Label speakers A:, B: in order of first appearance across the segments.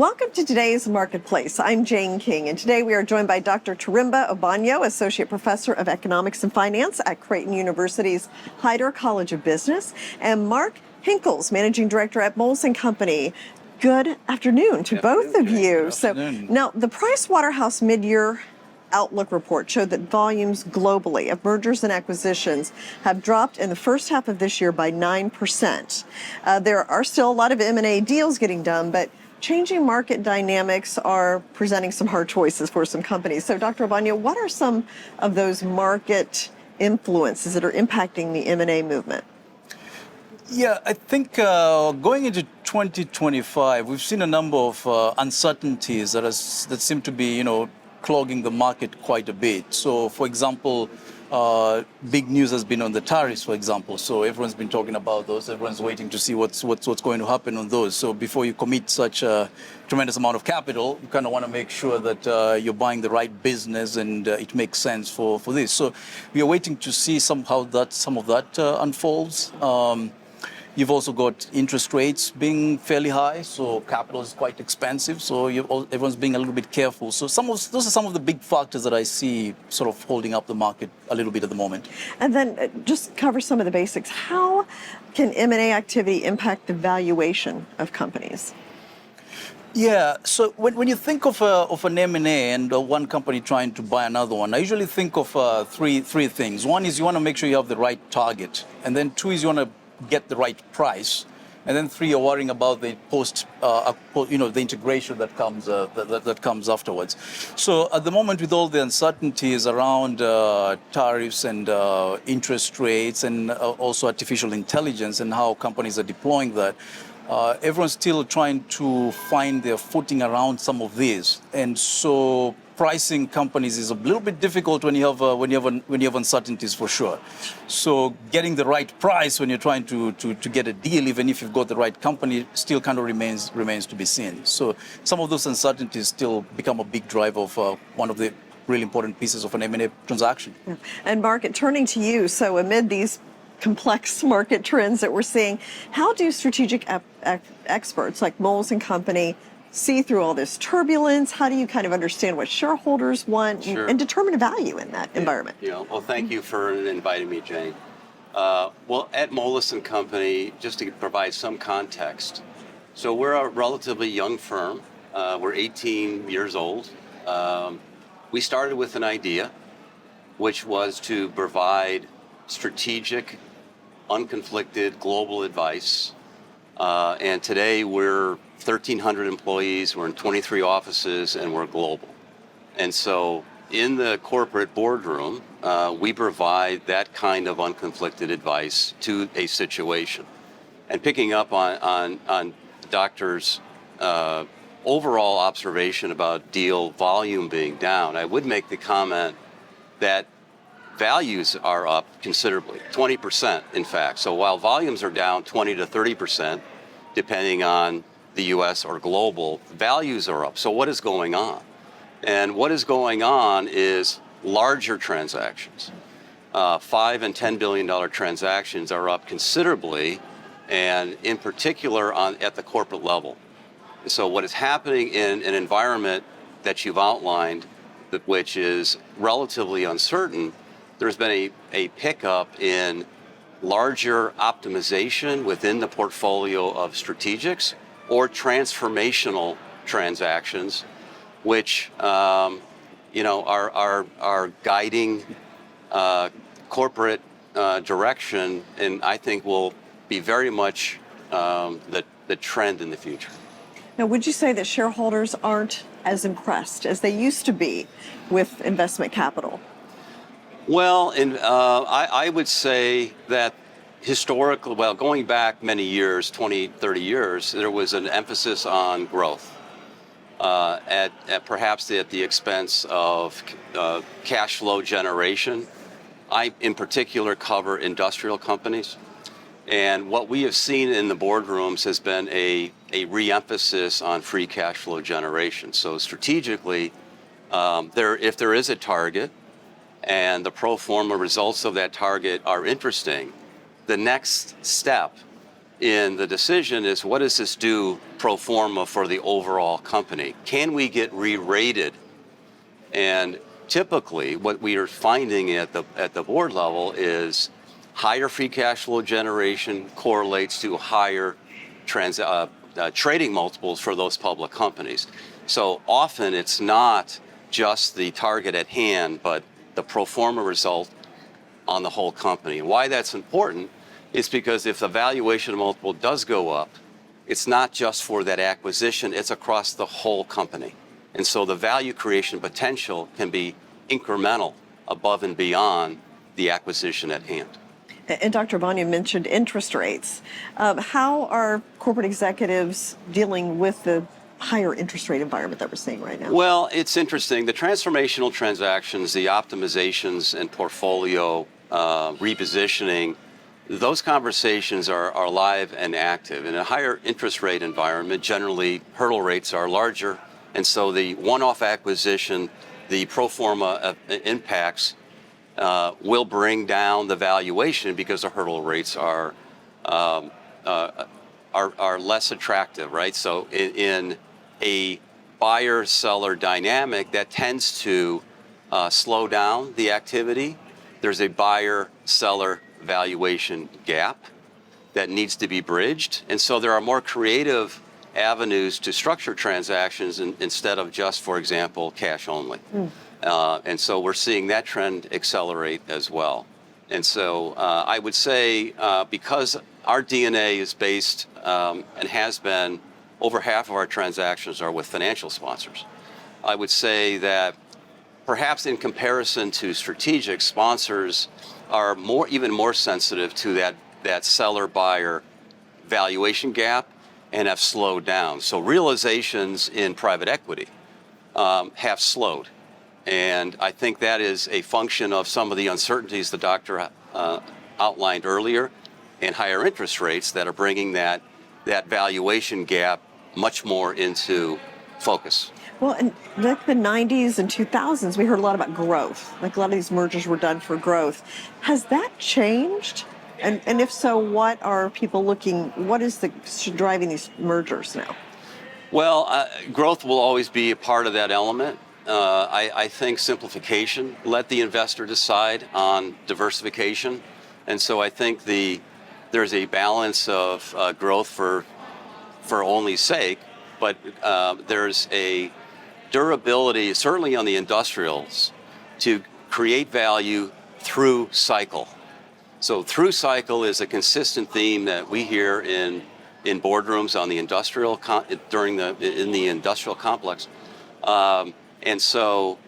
A: Welcome to today's Marketplace. I'm Jane King, and today we are joined by Dr. Tarimba Obanyo, Associate Professor of Economics and Finance at Creighton University's Heider College of Business, and Mark Hinkles, Managing Director at Moelis Company. Good afternoon to both of you. So now the Pricewaterhouse mid-year outlook report showed that volumes globally of mergers and acquisitions have dropped in the first half of this year by 9%. There are still a lot of M&A deals getting done, but changing market dynamics are presenting some hard choices for some companies. So Dr. Obanyo, what are some of those market influences that are impacting the M&A movement?
B: Yeah, I think going into 2025, we've seen a number of uncertainties that seem to be, clogging the market quite a bit. So, for example, big news has been on the tariffs, for example. So everyone's been talking about those. Everyone's waiting to see what's going to happen on those. So before you commit such a tremendous amount of capital, you kind of want to make sure that you're buying the right business and it makes sense for this. So we are waiting to see some of that unfolds. You've also got interest rates being fairly high, so capital is quite expensive, so everyone's being a little bit careful. So those are some of the big factors that I see sort of holding up the market a little bit at the moment.
A: And then just cover some of the basics. How can M&A activity impact the valuation of companies?
B: Yeah, so when you think of an M&A and one company trying to buy another one, I usually think of three things. One is you want to make sure you have the right target, and then two is you want to get the right price, and then three, you're worrying about the the integration that comes afterwards. So at the moment, with all the uncertainties around tariffs and interest rates, and also artificial intelligence and how companies are deploying that, everyone's still trying to find their footing around some of these, and so pricing companies is a little bit difficult when you have uncertainties, for sure. So getting the right price when you're trying to get a deal, even if you've got the right company, still kind of remains to be seen. So some of those uncertainties still become a big driver of one of the really important pieces of an M&A transaction.
A: Yeah. And Mark, turning to you, so amid these complex market trends that we're seeing, how do strategic experts like Moelis Company see through all this turbulence? How do you kind of understand what shareholders want and determine a value in that environment?
C: Well, thank you for inviting me, Jane. Well, at Moelis Company, just to provide some context, so we're a relatively young firm. We're 18 years old. We started with an idea, which was to provide strategic, unconflicted global advice. And today we're 1,300 employees, we're in 23 offices, and we're global. And so in the corporate boardroom, we provide that kind of unconflicted advice to a situation. And picking up on Doctor's overall observation about deal volume being down, I would make the comment that values are up considerably, 20% in fact. So while volumes are down 20 to 30%, depending on the US or global, values are up. So what is going on? And what is going on is larger transactions. $5 and $10 billion transactions are up considerably, and in particular at the corporate level. So what is happening in an environment that you've outlined, which is relatively uncertain, there's been a pickup in larger optimization within the portfolio of strategics or transformational transactions, which are guiding corporate direction, and I think will be very much the trend in the future.
A: Now, would you say that shareholders aren't as impressed as they used to be with investment capital?
C: Well, I would say that historically, going back many years, 20, 30 years, there was an emphasis on growth, perhaps at the expense of cash flow generation. I, in particular, cover industrial companies. And what we have seen in the boardrooms has been a re-emphasis on free cash flow generation. So strategically, if there is a target and the pro forma results of that target are interesting, the next step in the decision is, what does this do pro forma for the overall company? Can we get re-rated? And typically, what we are finding at the board level is higher free cash flow generation correlates to higher trading multiples for those public companies. So often it's not just the target at hand, but the pro forma result on the whole company. Why that's important is because if the valuation multiple does go up, it's not just for that acquisition, it's across the whole company. And so the value creation potential can be incremental above and beyond the acquisition at hand.
A: And Dr. Obanjo mentioned interest rates. How are corporate executives dealing with the higher interest rate environment that we're seeing right now?
C: Well, it's interesting. The transformational transactions, the optimizations and portfolio repositioning, those conversations are live and active. In a higher interest rate environment, generally hurdle rates are larger, and so the one-off acquisition, the pro forma impacts will bring down the valuation because the hurdle rates are less attractive, right? So in a buyer-seller dynamic, that tends to slow down the activity. There's a buyer-seller valuation gap that needs to be bridged. And so there are more creative avenues to structure transactions instead of just, for example, cash only. And so we're seeing that trend accelerate as well. And so I would say because our DNA is based and has been, over half of our transactions are with financial sponsors. I would say that perhaps in comparison to strategic, sponsors are even more sensitive to that seller-buyer valuation gap and have slowed down. So realizations in private equity have slowed. And I think that is a function of some of the uncertainties the doctor outlined earlier and higher interest rates that are bringing that valuation gap much more into focus.
A: Well, in like the 90s and 2000s, we heard a lot about growth. Like a lot of these mergers were done for growth. Has that changed? And if so, what are people looking, what is driving these mergers now?
C: Well, growth will always be a part of that element. I think simplification, let the investor decide on diversification. And so I think there's a balance of growth for only sake, but there's a durability, certainly on the industrials, to create value through cycle. So through cycle is a consistent theme that we hear in boardrooms on the industrial in the industrial complex. And so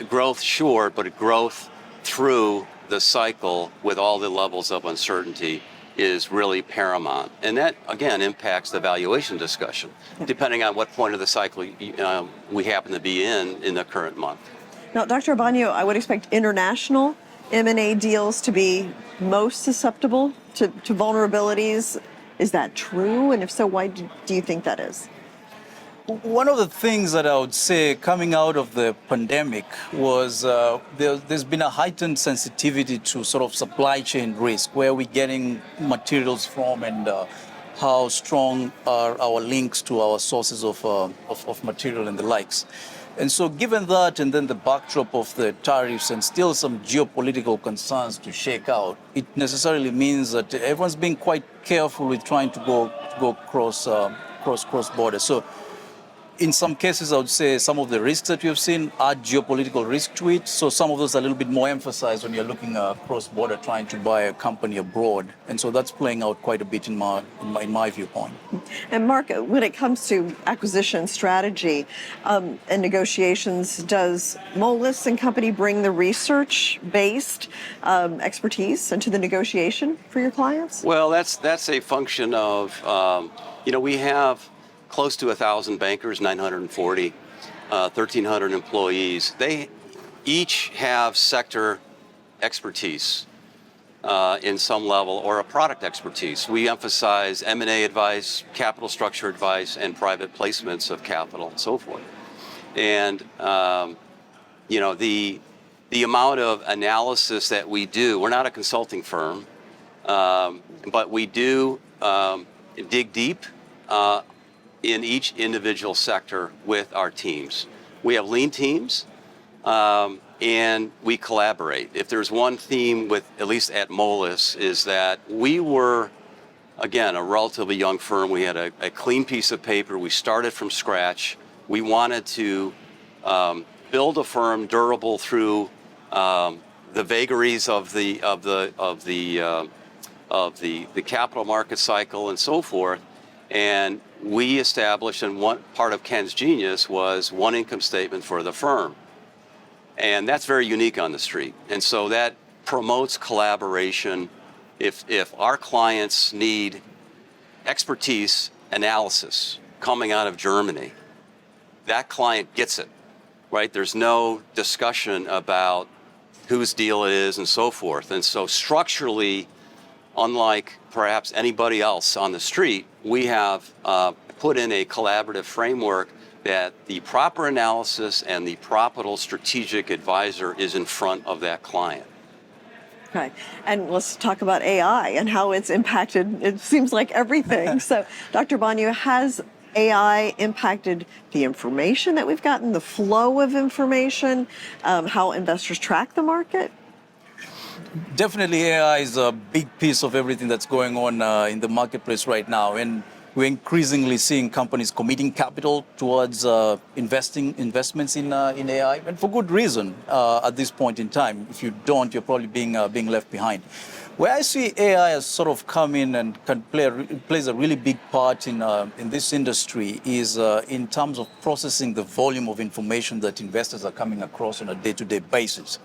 C: growth, sure, but growth through the cycle with all the levels of uncertainty is really paramount. And that, again, impacts the valuation discussion, depending on what point of the cycle we happen to be in the current month.
A: Now, Dr. Obanjo, I would expect international M&A deals to be most susceptible to vulnerabilities. Is that true? And if so, why do you think that is?
B: One of the things that I would say coming out of the pandemic was there's been a heightened sensitivity to sort of supply chain risk, where we're getting materials from and how strong are our links to our sources of material and the likes. And so given that, and then the backdrop of the tariffs and still some geopolitical concerns to shake out, it necessarily means that everyone's being quite careful with trying to go cross border. So in some cases, I would say some of the risks that we have seen are geopolitical risk to it. So some of those are a little bit more emphasized when you're looking cross-border, trying to buy a company abroad. And so that's playing out quite a bit in my viewpoint.
A: And Mark, when it comes to acquisition strategy and negotiations, does Moelis and Company bring the research-based expertise into the negotiation for your clients?
C: Well, that's a function of, we have close to 1,000 bankers, 940, 1,300 employees. They each have sector expertise in some level, or a product expertise. We emphasize M&A advice, capital structure advice, and private placements of capital and so forth. And the amount of analysis that we do, we're not a consulting firm, but we do dig deep in each individual sector with our teams. We have lean teams, and we collaborate. If there's one theme with, at least at Moelis, is that we were, again, a relatively young firm. We had a clean piece of paper. We started from scratch. We wanted to build a firm durable through the vagaries of the capital market cycle and so forth. And we established, and one part of Ken's genius was one income statement for the firm. And that's very unique on the street. And so that promotes collaboration. If our clients need expertise analysis coming out of Germany, that client gets it, right? There's no discussion about whose deal it is and so forth. And so structurally, unlike perhaps anybody else on the street, we have put in a collaborative framework that the proper analysis and the proper strategic advisor is in front of that client.
A: Okay, and let's talk about AI and how it's impacted, it seems like everything. So, Dr. Banyo, has AI impacted the information that we've gotten, the flow of information, how investors track the market?
B: Definitely AI is a big piece of everything that's going on in the marketplace right now. And we're increasingly seeing companies committing capital towards investments in AI, and for good reason at this point in time. If you don't, you're probably being left behind. Where I see AI has sort of come in and plays a really big part in this industry is in terms of processing the volume of information that investors are coming across on a day-to-day basis.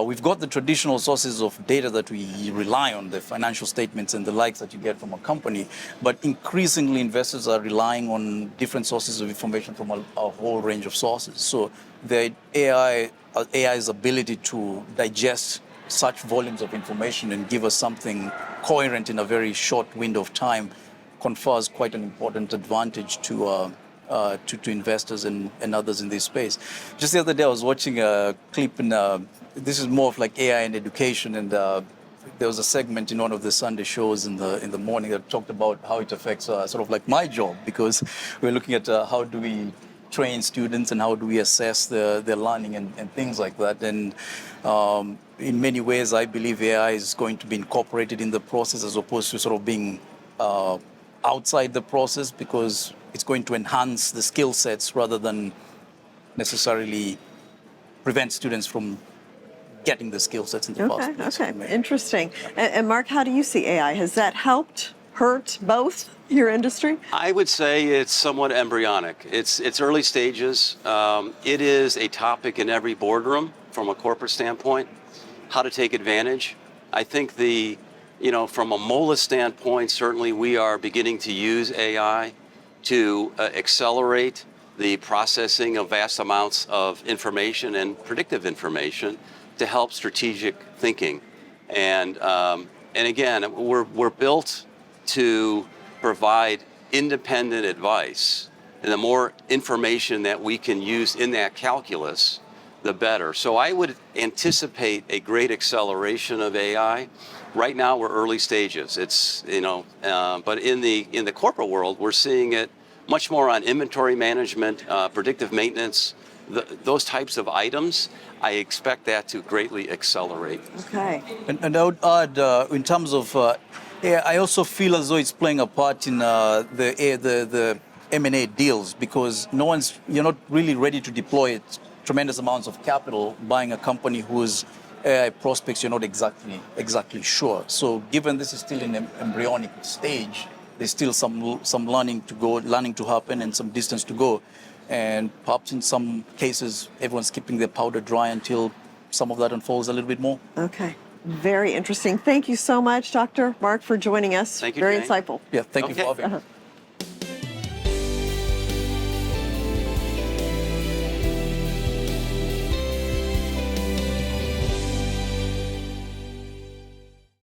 B: We've got the traditional sources of data that we rely on, the financial statements and the likes that you get from a company, but increasingly investors are relying on different sources of information from a whole range of sources. So the AI's ability to digest such volumes of information and give us something coherent in a very short window of time confers quite an important advantage to investors and others in this space. Just the other day, I was watching a clip in this is more of like AI and education, and there was a segment in one of the Sunday shows in the morning that talked about how it affects sort of like my job, because we're looking at how do we train students and how do we assess their learning and things like that. And in many ways, I believe AI is going to be incorporated in the process as opposed to sort of being outside the process, because it's going to enhance the skill sets rather than necessarily prevent students from getting the skill sets in the first place.
A: Okay, interesting. And Mark, how do you see AI? Has that helped, hurt, both your industry?
C: I would say it's somewhat embryonic. It's early stages. It is a topic in every boardroom from a corporate standpoint, how to take advantage. I think from a Moelis standpoint, certainly we are beginning to use AI to accelerate the processing of vast amounts of information and predictive information to help strategic thinking. And again, we're built to provide independent advice. And the more information that we can use in that calculus, the better. So I would anticipate a great acceleration of AI. Right now, we're early stages. It's, but in the corporate world, we're seeing it much more on inventory management, predictive maintenance, those types of items. I expect that to greatly accelerate.
A: Okay.
B: And I would add, in terms of, I also feel as though it's playing a part in the M&A deals, because you're not really ready to deploy tremendous amounts of capital buying a company whose AI prospects you're not exactly sure. So given this is still in an embryonic stage, there's still some learning to happen and some distance to go. And perhaps in some cases, everyone's keeping their powder dry until some of that unfolds a little bit more.
A: Okay. Very interesting. Thank you so much, Dr. Mark, for joining us.
C: Thank you,
A: Very
C: Jane.
A: insightful.
B: Yeah, thank you for having me.